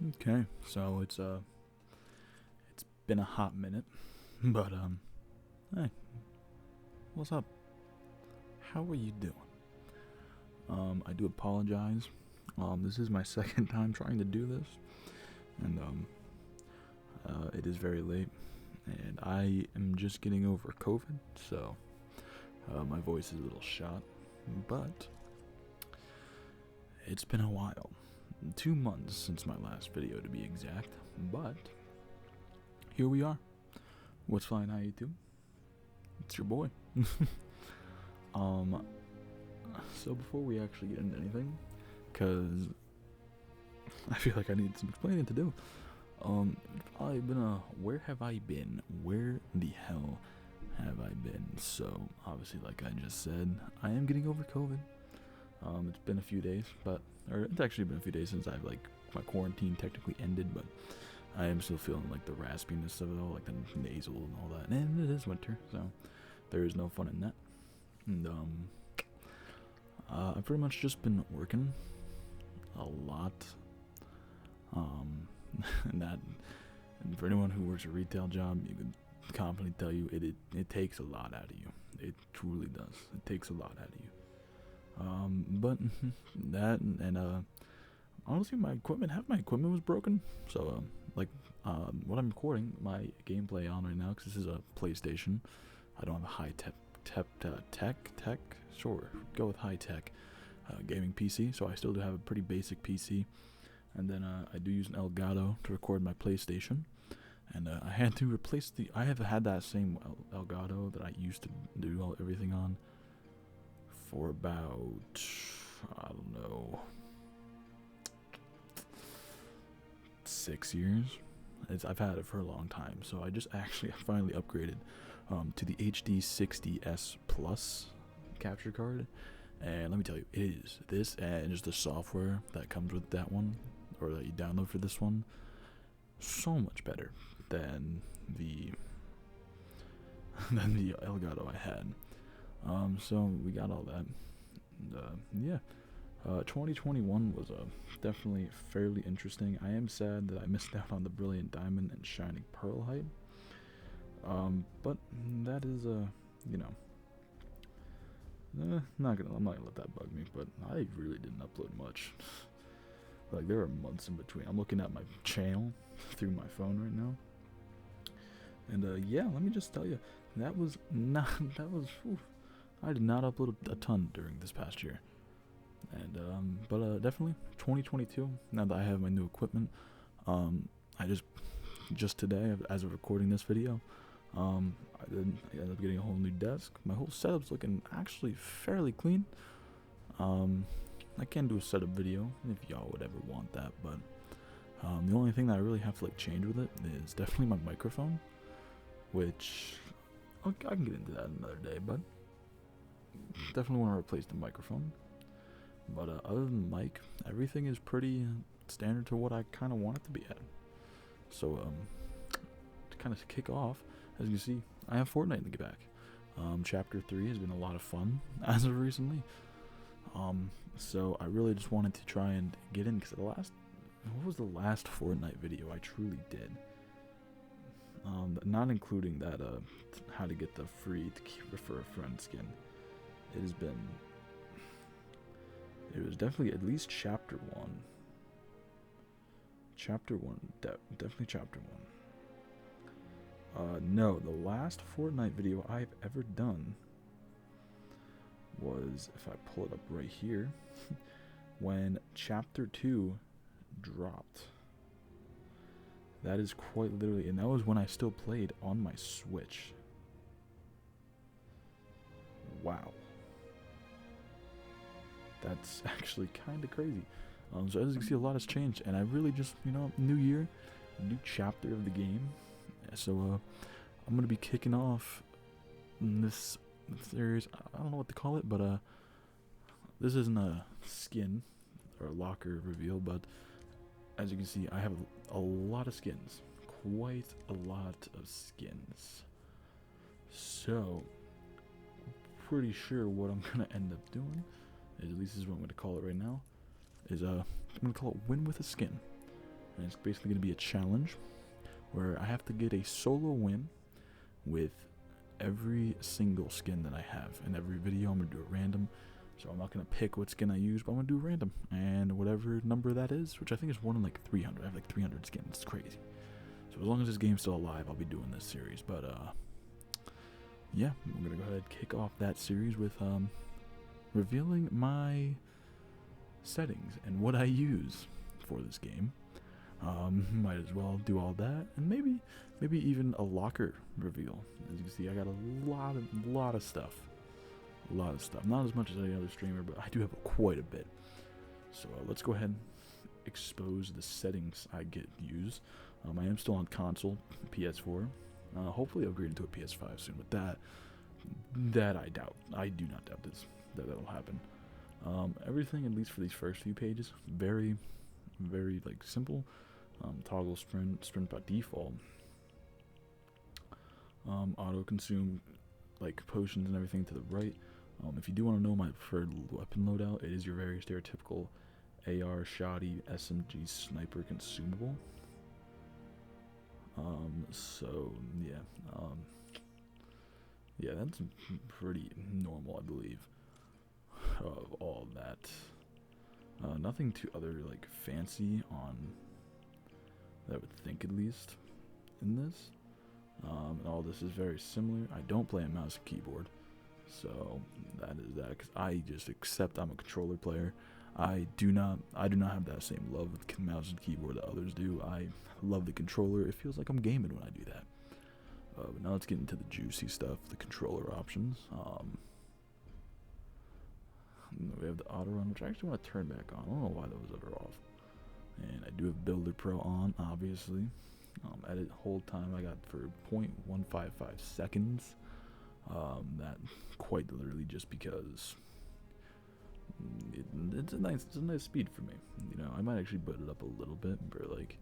Okay, so it's been a hot minute, but hey, what's up? How are you doing? I do apologize. This is my second time trying to do this, and it is very late, and I am just getting over COVID, so my voice is a little shot, but it's been a while. 2 months since my last video, to be exact, but here we are. What's fine? How you do? It's your boy. um, so before we actually get into anything, cause I feel like I need some explaining to do. I've been where have I been? Where the hell have I been? So obviously, like I just said, I am getting over COVID. It's been a few days, or it's actually been a few days since I've my quarantine technically ended, but I am still feeling like the raspiness of it all, like the nasal and all that. And it is winter, so there is no fun in that. And I've pretty much just been working a lot. And for anyone who works a retail job, you can confidently tell you it takes a lot out of you. It truly does. It takes a lot out of you. But that and honestly, half my equipment was broken. So what I'm recording my gameplay on right now, because this is a PlayStation. I don't have a high tech. Sure, go with high tech gaming PC. So I still do have a pretty basic PC, and then I do use an Elgato to record my PlayStation. And I had to replace I have had that same Elgato that I used to do everything on for about, I don't know, 6 years. I've had it for a long time, so I just actually finally upgraded to the HD 60S Plus capture card, and let me tell you, it is this and just the software that comes with that one, or that you download for this one, so much better than the than the Elgato I had. So we got all that. And, 2021 was definitely fairly interesting. I am sad that I missed out on the Brilliant Diamond and Shining Pearl hype. But that is I'm not gonna let that bug me. But I really didn't upload much. Like, there are months in between. I'm looking at my channel through my phone right now, and let me just tell you, that was not that was. Whew, I did not upload a ton during this past year, and but definitely 2022. Now that I have my new equipment, I just today, as of recording this video, I ended up getting a whole new desk. My whole setup's looking actually fairly clean. I can do a setup video if y'all would ever want that, but the only thing that I really have to change with it is definitely my microphone, which I can get into that another day, but definitely want to replace the microphone. But other than the mic, everything is pretty standard to what I kind of want it to be at. So to kind of kick off, as you can see, I have Fortnite in the back. Chapter 3 has been a lot of fun as of recently. So I really just wanted to try and get in, because what was the last Fortnite video I truly did? Not including that how to get the free refer a friend skin. It was definitely at least chapter 1. Definitely chapter 1. No, the last Fortnite video I've ever done was, if I pull it up right here, when chapter 2 dropped. That is quite literally, and that was when I still played on my Switch. Wow. That's actually kind of crazy. So as you can see, a lot has changed, and I really just, new year, new chapter of the game. So I'm going to be kicking off this series. I don't know what to call it, but this isn't a skin or a locker reveal, but as you can see, I have a lot of skins. Quite a lot of skins. So, pretty sure what I'm going to end up doing, at least this is what I'm going to call it right now, is I'm going to call it Win with a Skin. and it's basically going to be a challenge where I have to get a solo win with every single skin that I have. In every video, I'm going to do it random. So I'm not going to pick what skin I use, but I'm going to do random. And whatever number that is, which I think is 1 in like 300. I have like 300 skins. It's crazy. So as long as this game's still alive, I'll be doing this series. But yeah, I'm going to go ahead and kick off that series with revealing my settings and what I use for this game. Might as well do all that, and maybe even a locker reveal. As you can see, I got a lot of stuff. Not as much as any other streamer, but I do have quite a bit. So let's go ahead and expose the settings I use. I am still on console, PS4. Hopefully upgrade into a PS5 soon. With that I doubt. I do not doubt that will happen. Everything, at least for these first few pages, very like simple. Toggle sprint by default. Auto consume like potions and everything to the right. If you do want to know my preferred weapon loadout, it is your very stereotypical AR, shoddy, SMG, sniper consumable. So yeah, that's pretty normal, I believe. Of all that, nothing too other like fancy on that I would think, at least in this. And all this is very similar. I don't play a mouse and keyboard, so that is that, because I just accept I'm a controller player. I do not have that same love with mouse and keyboard that others do. I love the controller. It feels like I'm gaming when I do that. But now let's get into the juicy stuff, the controller options. We have the auto run, which I actually want to turn back on. I don't know why that was ever off. And I do have Builder Pro on, obviously. Edit hold time I got for 0.155 seconds. That quite literally just because it's a nice speed for me. You know, I might actually put it up a little bit for like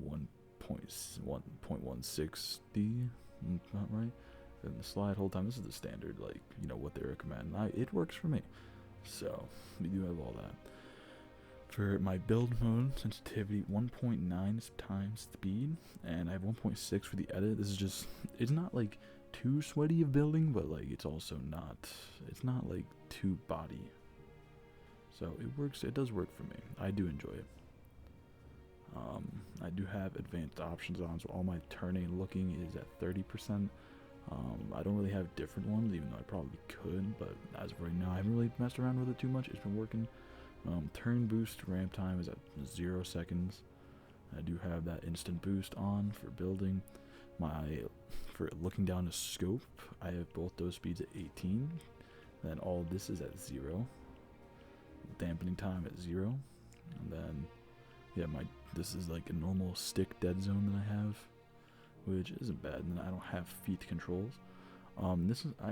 1.160. Not right. And the slide hold time. This is the standard, like, you know, what they recommend. It works for me. So we do have all that. For my build mode sensitivity, 1.9 times speed, and I have 1.6 for the edit. This is just, it's not like too sweaty of building, but like it's also not, it's not like too body. So it works, it does work for me. I do enjoy it. I do have advanced options on, so all my turning looking is at 30%. I don't really have different ones, even though I probably could, but as of right now, I haven't really messed around with it too much. It's been working. Turn boost ramp time is at 0 seconds. I do have that instant boost on for building. For looking down a scope, I have both those speeds at 18. Then all of this is at 0. Dampening time at 0. And then, yeah, this is like a normal stick dead zone that I have, which isn't bad. And then I don't have feet controls. I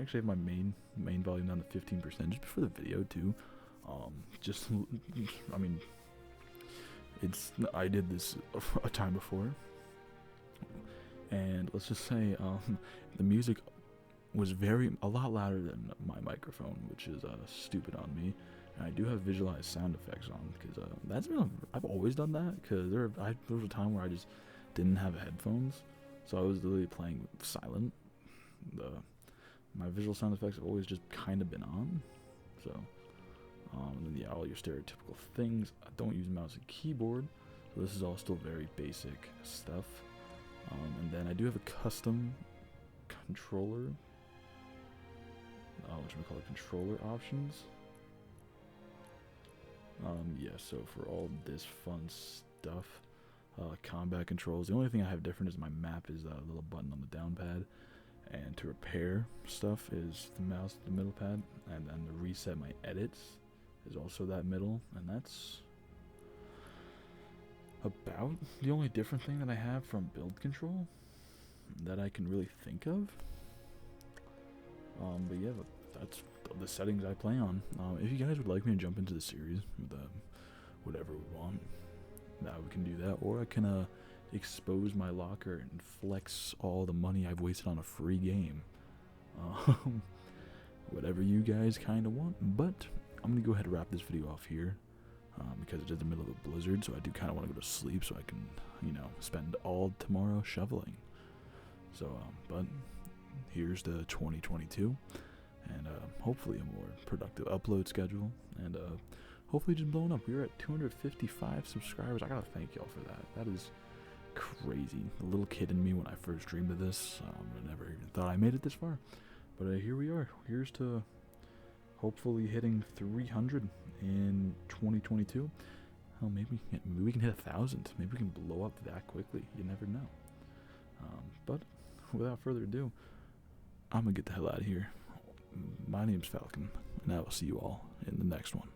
actually have my main volume down to 15% just for the video too. I mean, I did this a time before, and let's just say, the music was a lot louder than my microphone, which is, stupid on me. And I do have visualized sound effects on, because, I've always done that, because there was a time where I just didn't have headphones, so I was literally playing silent. My visual sound effects have always just kind of been on, so. And then, yeah, all your stereotypical things. I don't use mouse and keyboard, so this is all still very basic stuff. And then I do have a custom controller, which we call it controller options. Yeah, so for all this fun stuff, combat controls. The only thing I have different is my map is that little button on the down pad, and to repair stuff is the mouse, the middle pad, and then to reset my edits is also that middle, and that's about the only different thing that I have from build control that I can really think of. But yeah, that's the settings I play on. If you guys would like me to jump into the series with whatever we want, now we can do that, or I can expose my locker and flex all the money I've wasted on a free game. Whatever you guys kind of want, but I'm gonna go ahead and wrap this video off here. because it is the middle of a blizzard, so I do kind of want to go to sleep so I can, spend all tomorrow shoveling. So, but here's the 2022, and hopefully a more productive upload schedule, and hopefully just blowing up. We're at 255 subscribers. I gotta thank y'all for that. That is crazy. The little kid in me when I first dreamed of this, I never even thought I made it this far. But here we are. Here's to hopefully hitting 300 in 2022. Hell, maybe we can hit 1,000. Maybe we can blow up that quickly. You never know. But without further ado, I'm gonna get the hell out of here. My name's Falcon, and I will see you all in the next one.